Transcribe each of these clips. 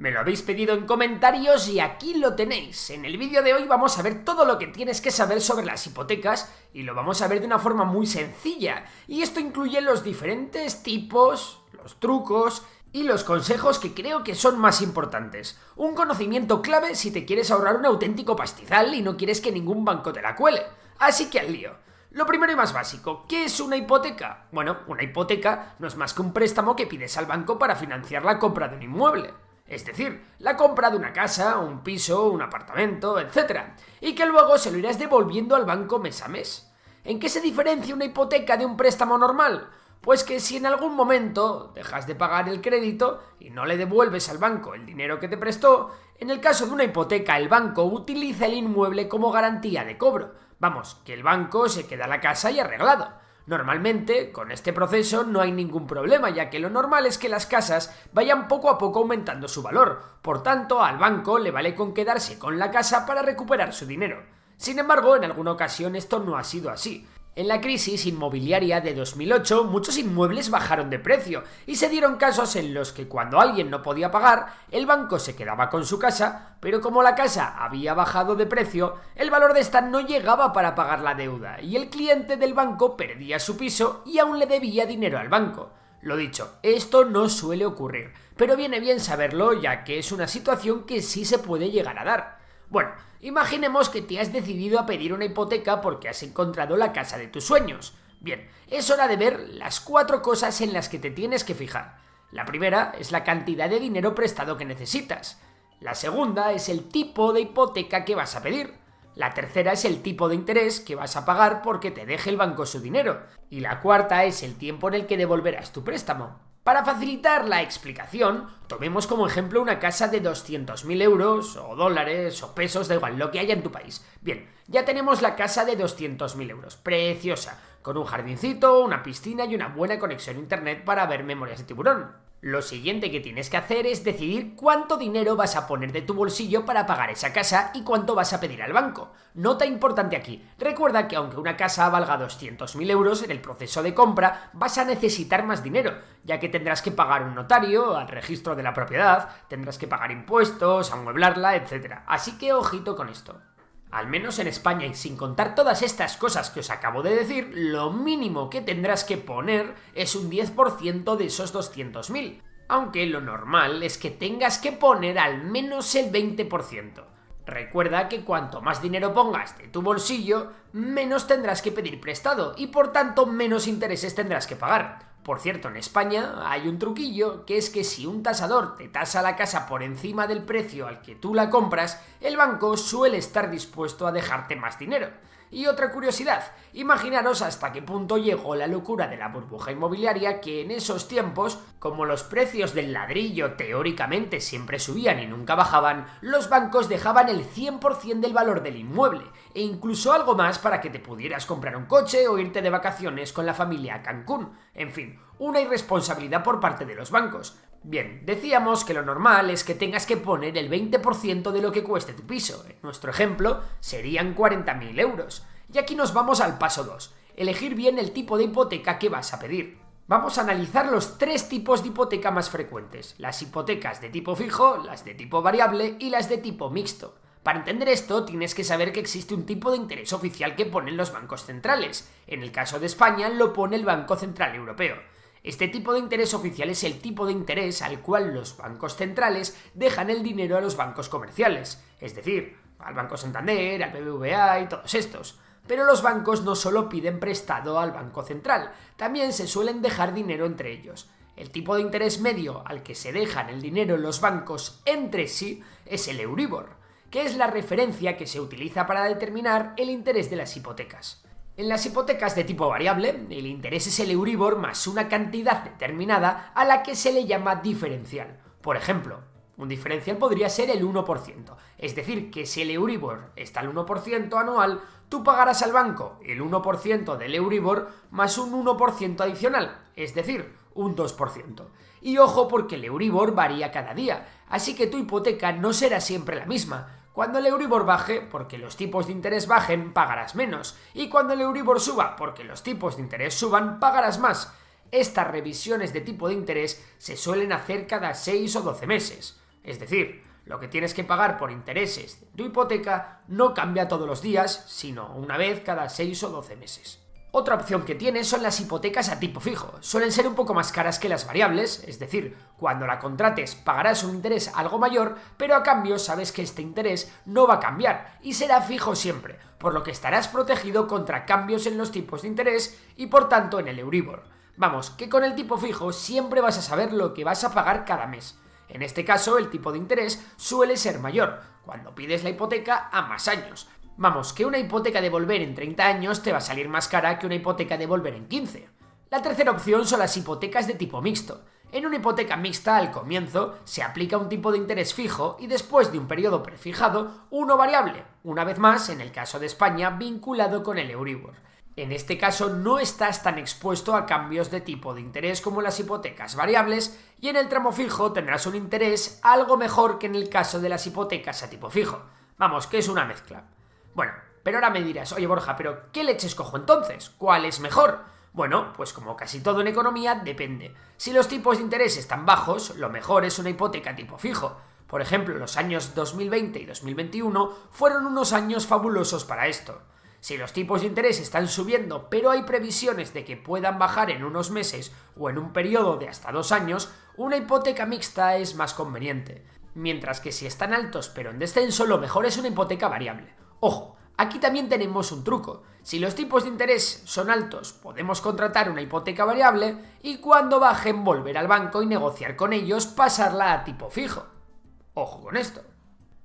Me lo habéis pedido en comentarios y aquí lo tenéis. En el vídeo de hoy vamos a ver todo lo que tienes que saber sobre las hipotecas y lo vamos a ver de una forma muy sencilla. Y esto incluye los diferentes tipos, los trucos y los consejos que creo que son más importantes. Un conocimiento clave si te quieres ahorrar un auténtico pastizal y no quieres que ningún banco te la cuele. Así que al lío. Lo primero y más básico, ¿qué es una hipoteca? Bueno, una hipoteca no es más que un préstamo que pides al banco para financiar la compra de un inmueble. Es decir, la compra de una casa, un piso, un apartamento, etc. Y que luego se lo irás devolviendo al banco mes a mes. ¿En qué se diferencia una hipoteca de un préstamo normal? Pues que si en algún momento dejas de pagar el crédito y no le devuelves al banco el dinero que te prestó, en el caso de una hipoteca el banco utiliza el inmueble como garantía de cobro. Vamos, que el banco se queda la casa y arreglado. Normalmente, con este proceso no hay ningún problema, ya que lo normal es que las casas vayan poco a poco aumentando su valor. Por tanto, al banco le vale con quedarse con la casa para recuperar su dinero. Sin embargo, en alguna ocasión esto no ha sido así. En la crisis inmobiliaria de 2008, muchos inmuebles bajaron de precio y se dieron casos en los que cuando alguien no podía pagar, el banco se quedaba con su casa, pero como la casa había bajado de precio, el valor de esta no llegaba para pagar la deuda y el cliente del banco perdía su piso y aún le debía dinero al banco. Lo dicho, esto no suele ocurrir, pero viene bien saberlo ya que es una situación que sí se puede llegar a dar. Bueno, imaginemos que te has decidido a pedir una hipoteca porque has encontrado la casa de tus sueños. Bien, es hora de ver las 4 cosas en las que te tienes que fijar. La primera es la cantidad de dinero prestado que necesitas. La segunda es el tipo de hipoteca que vas a pedir. La tercera es el tipo de interés que vas a pagar porque te deje el banco su dinero. Y la cuarta es el tiempo en el que devolverás tu préstamo. Para facilitar la explicación, tomemos como ejemplo una casa de 200.000 euros, o dólares, o pesos, da igual, lo que haya en tu país. Bien, ya tenemos la casa de 200.000 euros, preciosa, con un jardincito, una piscina y una buena conexión a internet para ver Memorias de Tiburón. Lo siguiente que tienes que hacer es decidir cuánto dinero vas a poner de tu bolsillo para pagar esa casa y cuánto vas a pedir al banco. Nota importante aquí, recuerda que aunque una casa valga 200.000 euros, en el proceso de compra vas a necesitar más dinero, ya que tendrás que pagar un notario, al registro de la propiedad, tendrás que pagar impuestos, amueblarla, etc. Así que ojito con esto. Al menos en España y sin contar todas estas cosas que os acabo de decir, lo mínimo que tendrás que poner es un 10% de esos 200.000, aunque lo normal es que tengas que poner al menos el 20%. Recuerda que cuanto más dinero pongas de tu bolsillo, menos tendrás que pedir prestado y por tanto menos intereses tendrás que pagar. Por cierto, en España hay un truquillo que es que si un tasador te tasa la casa por encima del precio al que tú la compras, el banco suele estar dispuesto a dejarte más dinero. Y otra curiosidad, imaginaros hasta qué punto llegó la locura de la burbuja inmobiliaria que en esos tiempos, como los precios del ladrillo teóricamente siempre subían y nunca bajaban, los bancos dejaban el 100% del valor del inmueble e incluso algo más para que te pudieras comprar un coche o irte de vacaciones con la familia a Cancún. En fin, una irresponsabilidad por parte de los bancos. Bien, decíamos que lo normal es que tengas que poner el 20% de lo que cueste tu piso. En nuestro ejemplo, serían 40.000 euros. Y aquí nos vamos al paso 2. Elegir bien el tipo de hipoteca que vas a pedir. Vamos a analizar los 3 tipos de hipoteca más frecuentes. Las hipotecas de tipo fijo, las de tipo variable y las de tipo mixto. Para entender esto, tienes que saber que existe un tipo de interés oficial que ponen los bancos centrales. En el caso de España, lo pone el Banco Central Europeo. Este tipo de interés oficial es el tipo de interés al cual los bancos centrales dejan el dinero a los bancos comerciales, es decir, al Banco Santander, al BBVA y todos estos. Pero los bancos no solo piden prestado al Banco Central, también se suelen dejar dinero entre ellos. El tipo de interés medio al que se dejan el dinero los bancos entre sí es el Euribor, que es la referencia que se utiliza para determinar el interés de las hipotecas. En las hipotecas de tipo variable, el interés es el Euribor más una cantidad determinada a la que se le llama diferencial. Por ejemplo, un diferencial podría ser el 1%, es decir, que si el Euribor está al 1% anual, tú pagarás al banco el 1% del Euribor más un 1% adicional, es decir, un 2%. Y ojo porque el Euribor varía cada día, así que tu hipoteca no será siempre la misma. Cuando el Euribor baje, porque los tipos de interés bajen, pagarás menos. Y cuando el Euribor suba, porque los tipos de interés suban, pagarás más. Estas revisiones de tipo de interés se suelen hacer cada 6 o 12 meses. Es decir, lo que tienes que pagar por intereses de tu hipoteca no cambia todos los días, sino una vez cada 6 o 12 meses. Otra opción que tienes son las hipotecas a tipo fijo. Suelen ser un poco más caras que las variables, es decir, cuando la contrates pagarás un interés algo mayor, pero a cambio sabes que este interés no va a cambiar y será fijo siempre, por lo que estarás protegido contra cambios en los tipos de interés y por tanto en el Euribor. Vamos, que con el tipo fijo siempre vas a saber lo que vas a pagar cada mes. En este caso, el tipo de interés suele ser mayor, cuando pides la hipoteca a más años. Vamos, que una hipoteca de devolver en 30 años te va a salir más cara que una hipoteca de devolver en 15. La tercera opción son las hipotecas de tipo mixto. En una hipoteca mixta, al comienzo, se aplica un tipo de interés fijo y después de un periodo prefijado, uno variable, una vez más, en el caso de España, vinculado con el Euribor. En este caso no estás tan expuesto a cambios de tipo de interés como las hipotecas variables y en el tramo fijo tendrás un interés algo mejor que en el caso de las hipotecas a tipo fijo. Vamos, que es una mezcla. Bueno, pero ahora me dirás, oye Borja, ¿pero qué leches cojo entonces? ¿Cuál es mejor? Bueno, pues como casi todo en economía, depende. Si los tipos de interés están bajos, lo mejor es una hipoteca tipo fijo. Por ejemplo, los años 2020 y 2021 fueron unos años fabulosos para esto. Si los tipos de interés están subiendo, pero hay previsiones de que puedan bajar en unos meses o en un periodo de hasta 2 años, una hipoteca mixta es más conveniente. Mientras que si están altos pero en descenso, lo mejor es una hipoteca variable. Ojo, aquí también tenemos un truco. Si los tipos de interés son altos, podemos contratar una hipoteca variable y cuando bajen volver al banco y negociar con ellos pasarla a tipo fijo. Ojo con esto.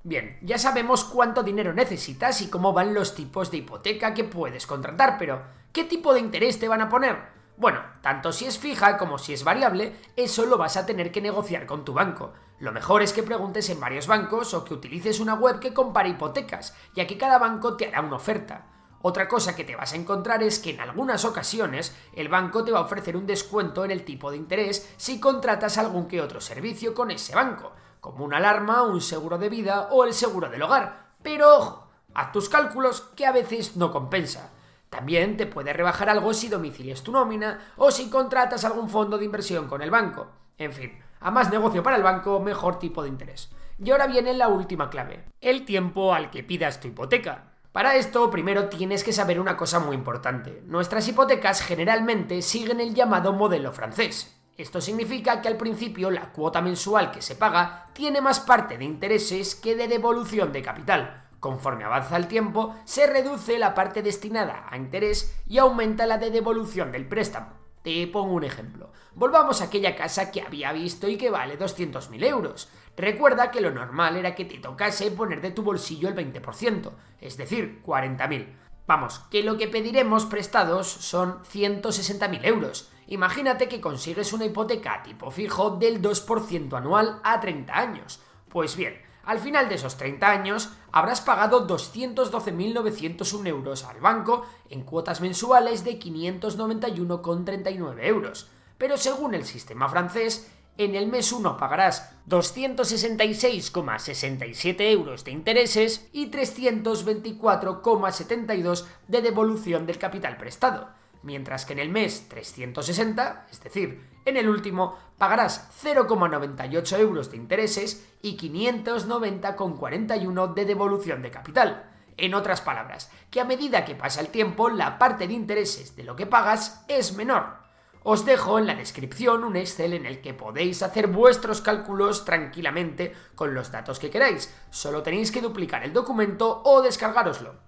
Bien, ya sabemos cuánto dinero necesitas y cómo van los tipos de hipoteca que puedes contratar, pero ¿qué tipo de interés te van a poner? Bueno, tanto si es fija como si es variable, eso lo vas a tener que negociar con tu banco. Lo mejor es que preguntes en varios bancos o que utilices una web que compare hipotecas, ya que cada banco te hará una oferta. Otra cosa que te vas a encontrar es que en algunas ocasiones el banco te va a ofrecer un descuento en el tipo de interés si contratas algún que otro servicio con ese banco, como una alarma, un seguro de vida o el seguro del hogar. Pero ojo, haz tus cálculos que a veces no compensa. También te puede rebajar algo si domicilias tu nómina o si contratas algún fondo de inversión con el banco. En fin, a más negocio para el banco, mejor tipo de interés. Y ahora viene la última clave, el tiempo al que pidas tu hipoteca. Para esto, primero tienes que saber una cosa muy importante. Nuestras hipotecas generalmente siguen el llamado modelo francés. Esto significa que al principio la cuota mensual que se paga tiene más parte de intereses que de devolución de capital. Conforme avanza el tiempo, se reduce la parte destinada a interés y aumenta la de devolución del préstamo. Te pongo un ejemplo. Volvamos a aquella casa que había visto y que vale 200.000 euros. Recuerda que lo normal era que te tocase poner de tu bolsillo el 20%, es decir, 40.000. Vamos, que lo que pediremos prestados son 160.000 euros. Imagínate que consigues una hipoteca a tipo fijo del 2% anual a 30 años. Pues bien, al final de esos 30 años habrás pagado 212.901 euros al banco en cuotas mensuales de 591,39 euros. Pero según el sistema francés, en el mes 1 pagarás 266,67 euros de intereses y 324,72 de devolución del capital prestado, mientras que en el mes 360, es decir, en el último, pagarás 0,98 euros de intereses y 590,41 de devolución de capital. En otras palabras, que a medida que pasa el tiempo, la parte de intereses de lo que pagas es menor. Os dejo en la descripción un Excel en el que podéis hacer vuestros cálculos tranquilamente con los datos que queráis. Solo tenéis que duplicar el documento o descargároslo.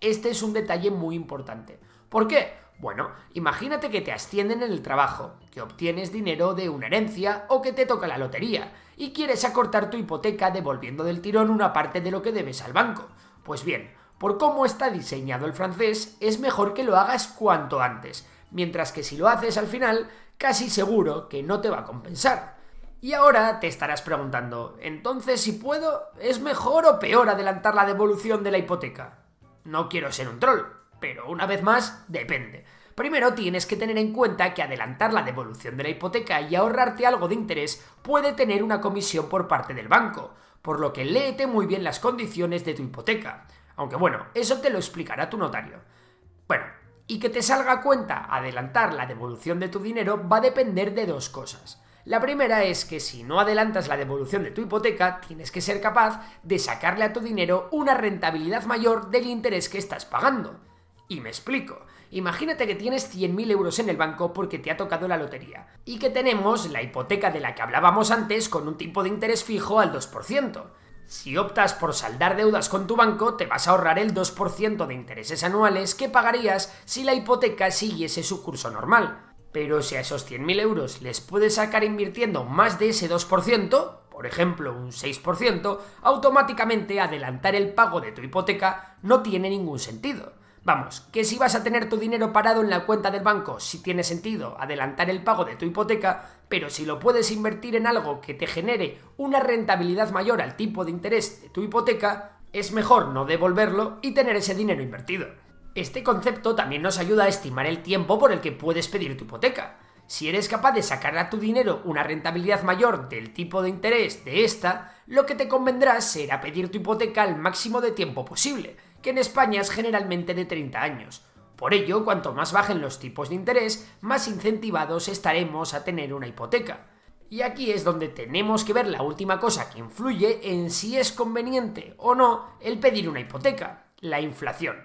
Este es un detalle muy importante. ¿Por qué? Bueno, imagínate que te ascienden en el trabajo, que obtienes dinero de una herencia o que te toca la lotería y quieres acortar tu hipoteca devolviendo del tirón una parte de lo que debes al banco. Pues bien, por cómo está diseñado el francés, es mejor que lo hagas cuanto antes, mientras que si lo haces al final, casi seguro que no te va a compensar. Y ahora te estarás preguntando, entonces si puedo, ¿es mejor o peor adelantar la devolución de la hipoteca? No quiero ser un troll, pero una vez más, depende. Primero tienes que tener en cuenta que adelantar la devolución de la hipoteca y ahorrarte algo de interés puede tener una comisión por parte del banco, por lo que léete muy bien las condiciones de tu hipoteca. Aunque bueno, eso te lo explicará tu notario. Bueno, y que te salga a cuenta adelantar la devolución de tu dinero va a depender de dos cosas. La primera es que si no adelantas la devolución de tu hipoteca, tienes que ser capaz de sacarle a tu dinero una rentabilidad mayor del interés que estás pagando. Y me explico. Imagínate que tienes 100.000 euros en el banco porque te ha tocado la lotería y que tenemos la hipoteca de la que hablábamos antes con un tipo de interés fijo al 2%. Si optas por saldar deudas con tu banco, te vas a ahorrar el 2% de intereses anuales que pagarías si la hipoteca siguiese su curso normal. Pero si a esos 100.000 euros les puedes sacar invirtiendo más de ese 2%, por ejemplo un 6%, automáticamente adelantar el pago de tu hipoteca no tiene ningún sentido. Vamos, que si vas a tener tu dinero parado en la cuenta del banco, sí tiene sentido adelantar el pago de tu hipoteca, pero si lo puedes invertir en algo que te genere una rentabilidad mayor al tipo de interés de tu hipoteca, es mejor no devolverlo y tener ese dinero invertido. Este concepto también nos ayuda a estimar el tiempo por el que puedes pedir tu hipoteca. Si eres capaz de sacar a tu dinero una rentabilidad mayor del tipo de interés de esta, lo que te convendrá será pedir tu hipoteca al máximo de tiempo posible, que en España es generalmente de 30 años. Por ello, cuanto más bajen los tipos de interés, más incentivados estaremos a tener una hipoteca. Y aquí es donde tenemos que ver la última cosa que influye en si es conveniente o no el pedir una hipoteca: la inflación.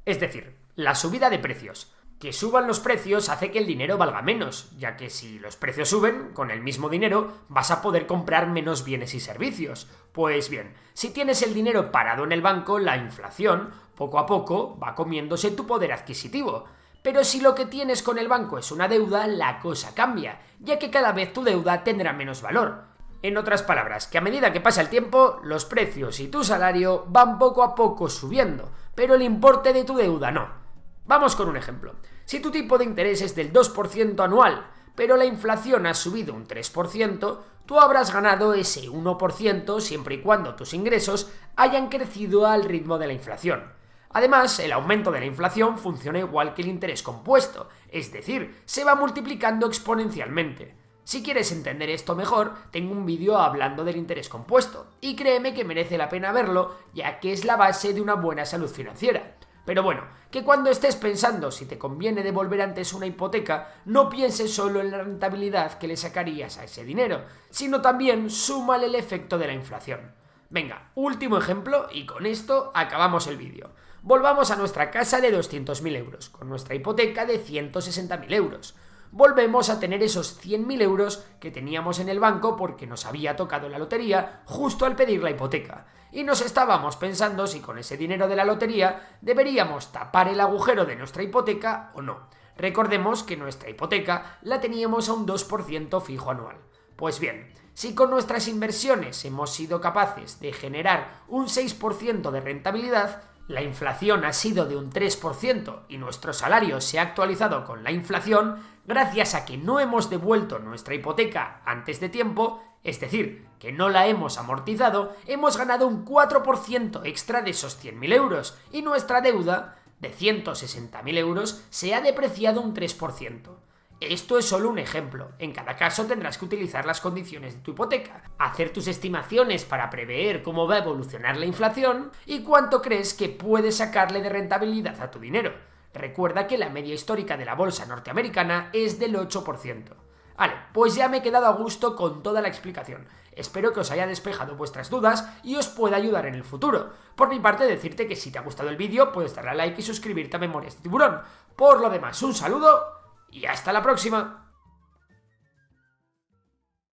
Es decir, la subida de precios. Que suban los precios hace que el dinero valga menos, ya que si los precios suben, con el mismo dinero vas a poder comprar menos bienes y servicios. Pues bien, si tienes el dinero parado en el banco, la inflación, poco a poco, va comiéndose tu poder adquisitivo. Pero si lo que tienes con el banco es una deuda, la cosa cambia, ya que cada vez tu deuda tendrá menos valor. En otras palabras, que a medida que pasa el tiempo, los precios y tu salario van poco a poco subiendo, pero el importe de tu deuda no. Vamos con un ejemplo. Si tu tipo de interés es del 2% anual, pero la inflación ha subido un 3%, tú habrás ganado ese 1% siempre y cuando tus ingresos hayan crecido al ritmo de la inflación. Además, el aumento de la inflación funciona igual que el interés compuesto, es decir, se va multiplicando exponencialmente. Si quieres entender esto mejor, tengo un vídeo hablando del interés compuesto, y créeme que merece la pena verlo, ya que es la base de una buena salud financiera. Pero bueno, que cuando estés pensando si te conviene devolver antes una hipoteca, no pienses solo en la rentabilidad que le sacarías a ese dinero, sino también súmale el efecto de la inflación. Venga, último ejemplo y con esto acabamos el vídeo. Volvamos a nuestra casa de 200.000 euros, con nuestra hipoteca de 160.000 euros. Volvemos a tener esos 100.000 euros que teníamos en el banco porque nos había tocado la lotería justo al pedir la hipoteca. Y nos estábamos pensando si con ese dinero de la lotería deberíamos tapar el agujero de nuestra hipoteca o no. Recordemos que nuestra hipoteca la teníamos a un 2% fijo anual. Pues bien, si con nuestras inversiones hemos sido capaces de generar un 6% de rentabilidad, la inflación ha sido de un 3% y nuestro salario se ha actualizado con la inflación, gracias a que no hemos devuelto nuestra hipoteca antes de tiempo, es decir, que no la hemos amortizado, hemos ganado un 4% extra de esos 100.000 euros y nuestra deuda, de 160.000 euros, se ha depreciado un 3%. Esto es solo un ejemplo, en cada caso tendrás que utilizar las condiciones de tu hipoteca, hacer tus estimaciones para prever cómo va a evolucionar la inflación y cuánto crees que puedes sacarle de rentabilidad a tu dinero. Recuerda que la media histórica de la bolsa norteamericana es del 8%. Vale, pues ya me he quedado a gusto con toda la explicación. Espero que os haya despejado vuestras dudas y os pueda ayudar en el futuro. Por mi parte, decirte que si te ha gustado el vídeo, puedes darle a like y suscribirte a Memorias de Tiburón. Por lo demás, un saludo y hasta la próxima.